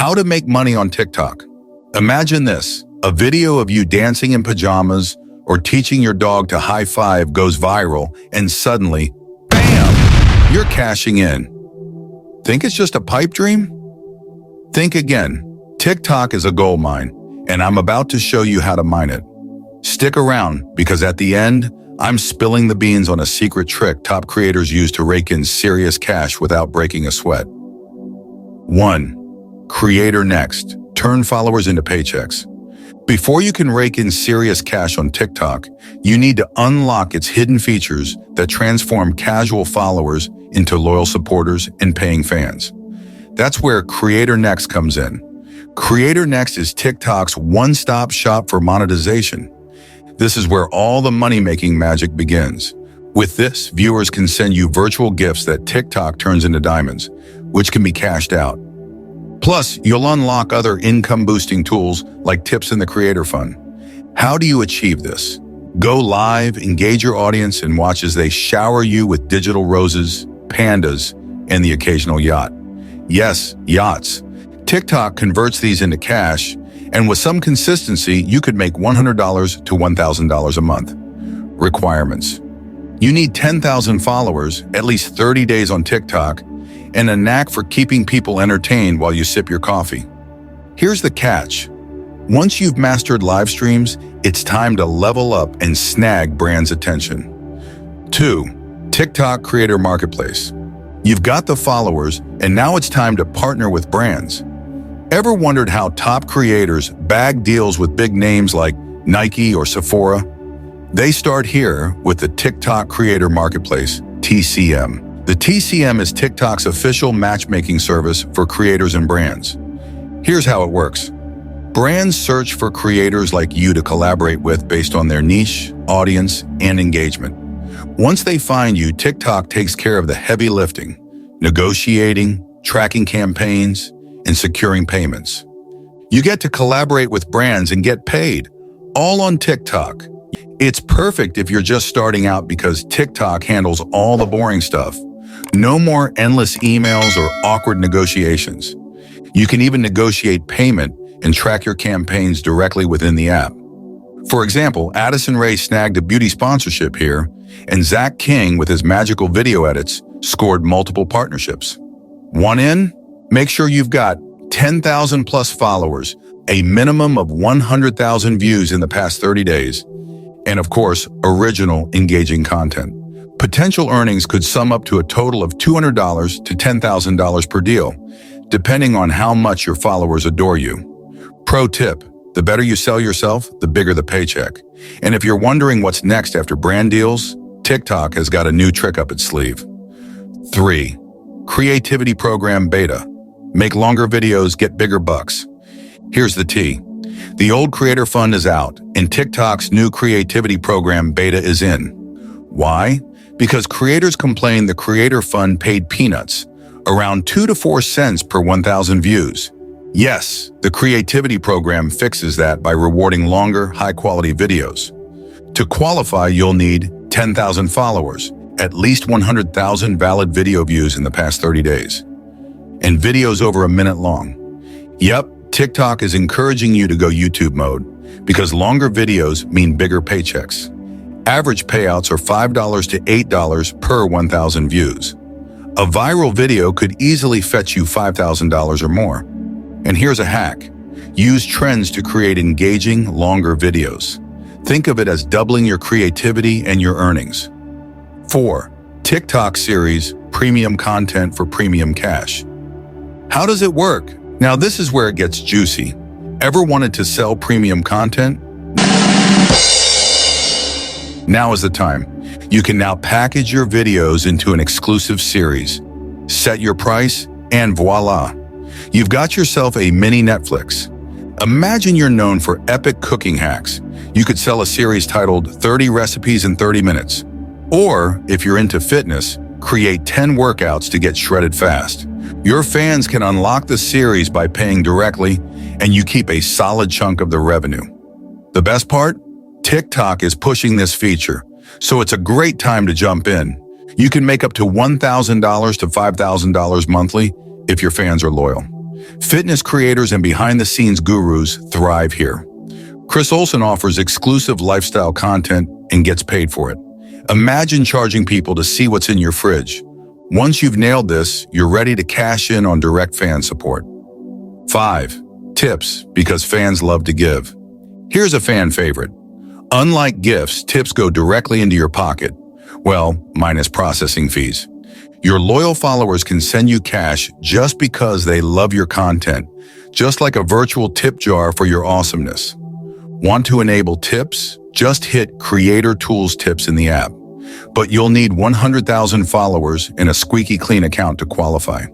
How to make money on TikTok. Imagine this, a video of you dancing in pajamas or teaching your dog to high five goes viral and suddenly, bam, you're cashing in. Think it's just a pipe dream? Think again. TikTok is a gold mine, and I'm about to show you how to mine it. Stick around, because at the end, I'm spilling the beans on a secret trick top creators use to rake in serious cash without breaking a sweat. 1. Creator Next. Turn followers into paychecks. Before you can rake in serious cash on TikTok, you need to unlock its hidden features that transform casual followers into loyal supporters and paying fans. That's where Creator Next comes in. Creator Next is TikTok's one-stop shop for monetization. This is where all the money-making magic begins. With this, viewers can send you virtual gifts that TikTok turns into diamonds, which can be cashed out. Plus, you'll unlock other income-boosting tools like tips in the Creator Fund. How do you achieve this? Go live, engage your audience, and watch as they shower you with digital roses, pandas, and the occasional yacht. Yes, yachts. TikTok converts these into cash, and with some consistency, you could make $100 to $1,000 a month. Requirements. You need 10,000 followers, at least 30 days on TikTok, and a knack for keeping people entertained while you sip your coffee. Here's the catch. Once you've mastered live streams, it's time to level up and snag brands' attention. 2. TikTok Creator Marketplace. You've got the followers, and now it's time to partner with brands. Ever wondered how top creators bag deals with big names like Nike or Sephora? They start here with the TikTok Creator Marketplace, TCM. The TCM is TikTok's official matchmaking service for creators and brands. Here's how it works. Brands search for creators like you to collaborate with based on their niche, audience, and engagement. Once they find you, TikTok takes care of the heavy lifting, negotiating, tracking campaigns, and securing payments. You get to collaborate with brands and get paid, all on TikTok. It's perfect if you're just starting out because TikTok handles all the boring stuff. No more endless emails or awkward negotiations. You can even negotiate payment and track your campaigns directly within the app. For example, Addison Rae snagged a beauty sponsorship here, and Zach King, with his magical video edits, scored multiple partnerships. Want in? Make sure you've got 10,000 plus followers, a minimum of 100,000 views in the past 30 days, and of course, original, engaging content. Potential earnings could sum up to a total of $200 to $10,000 per deal, depending on how much your followers adore you. Pro tip, the better you sell yourself, the bigger the paycheck. And if you're wondering what's next after brand deals, TikTok has got a new trick up its sleeve. 3. Creativity Program Beta. Make longer videos, get bigger bucks. Here's the tea. The old Creator Fund is out, and TikTok's new Creativity Program Beta is in. Why? Because creators complain the Creator Fund paid peanuts, around 2 to 4 cents per 1,000 views. Yes, the Creativity Program fixes that by rewarding longer, high-quality videos. To qualify, you'll need 10,000 followers, at least 100,000 valid video views in the past 30 days, and videos over a minute long. Yep, TikTok is encouraging you to go YouTube mode because longer videos mean bigger paychecks. Average payouts are $5 to $8 per 1,000 views. A viral video could easily fetch you $5,000 or more. And here's a hack. Use trends to create engaging, longer videos. Think of it as doubling your creativity and your earnings. 4. TikTok Series Premium Content for Premium Cash. How does it work? Now this is where it gets juicy. Ever wanted to sell premium content? Now is the time. You can now package your videos into an exclusive series. Set your price, and voila! You've got yourself a mini Netflix. Imagine you're known for epic cooking hacks. You could sell a series titled 30 Recipes in 30 Minutes. Or, if you're into fitness, create 10 workouts to get shredded fast. Your fans can unlock the series by paying directly, and you keep a solid chunk of the revenue. The best part? TikTok is pushing this feature, so it's a great time to jump in. You can make up to $1,000 to $5,000 monthly if your fans are loyal. Fitness creators and behind-the-scenes gurus thrive here. Chris Olsen offers exclusive lifestyle content and gets paid for it. Imagine charging people to see what's in your fridge. Once you've nailed this, you're ready to cash in on direct fan support. 5. Tips, because fans love to give. Here's a fan favorite. Unlike gifts, tips go directly into your pocket. Well, minus processing fees. Your loyal followers can send you cash just because they love your content, just like a virtual tip jar for your awesomeness. Want to enable tips? Just hit Creator Tools Tips in the app. But you'll need 100,000 followers and a squeaky clean account to qualify.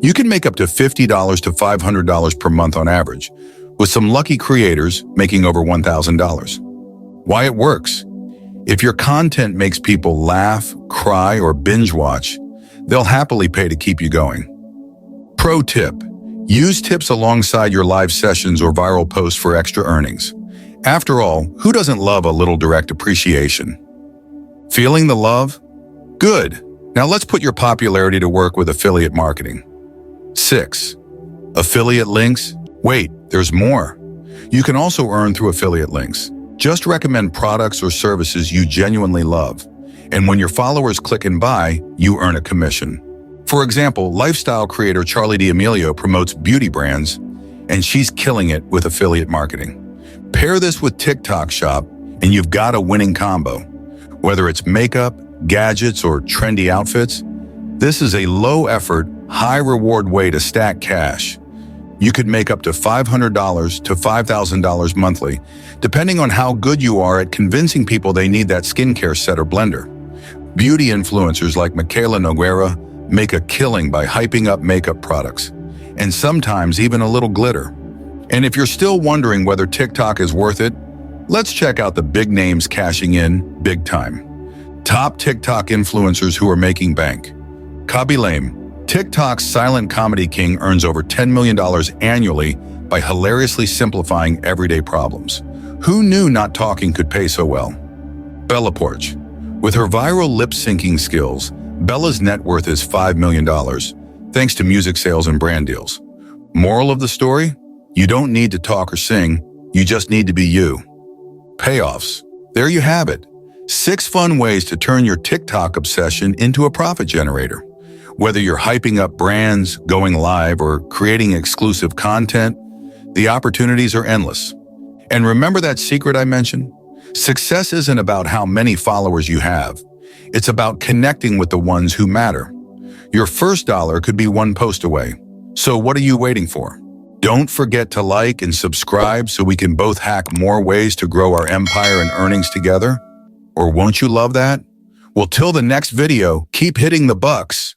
You can make up to $50 to $500 per month on average, with some lucky creators making over $1,000. Why it works? If your content makes people laugh, cry, or binge watch, they'll happily pay to keep you going. Pro tip: use tips alongside your live sessions or viral posts for extra earnings. After all, who doesn't love a little direct appreciation? Feeling the love? Good. Now let's put your popularity to work with affiliate marketing. 6. Affiliate links? Wait, there's more. You can also earn through affiliate links. Just recommend products or services you genuinely love. And when your followers click and buy, you earn a commission. For example, lifestyle creator Charlie D'Amelio promotes beauty brands, and she's killing it with affiliate marketing. Pair this with TikTok Shop, and you've got a winning combo. Whether it's makeup, gadgets, or trendy outfits, this is a low-effort, high-reward way to stack cash. You could make up to $500 to $5,000 monthly, depending on how good you are at convincing people they need that skincare set or blender. Beauty influencers like Michaela Noguera make a killing by hyping up makeup products, and sometimes even a little glitter. And if you're still wondering whether TikTok is worth it, let's check out the big names cashing in big time. Top TikTok influencers who are making bank. Kabi Lame, TikTok's silent comedy king, earns over $10 million annually by hilariously simplifying everyday problems. Who knew not talking could pay so well? Bella Porch. With her viral lip-syncing skills, Bella's net worth is $5 million, thanks to music sales and brand deals. Moral of the story? You don't need to talk or sing, you just need to be you. Payoffs. There you have it. 6 fun ways to turn your TikTok obsession into a profit generator. Whether you're hyping up brands, going live, or creating exclusive content, the opportunities are endless. And remember that secret I mentioned? Success isn't about how many followers you have. It's about connecting with the ones who matter. Your first dollar could be one post away. So what are you waiting for? Don't forget to like and subscribe so we can both hack more ways to grow our empire and earnings together. Or won't you love that? Well, till the next video, keep hitting the bucks.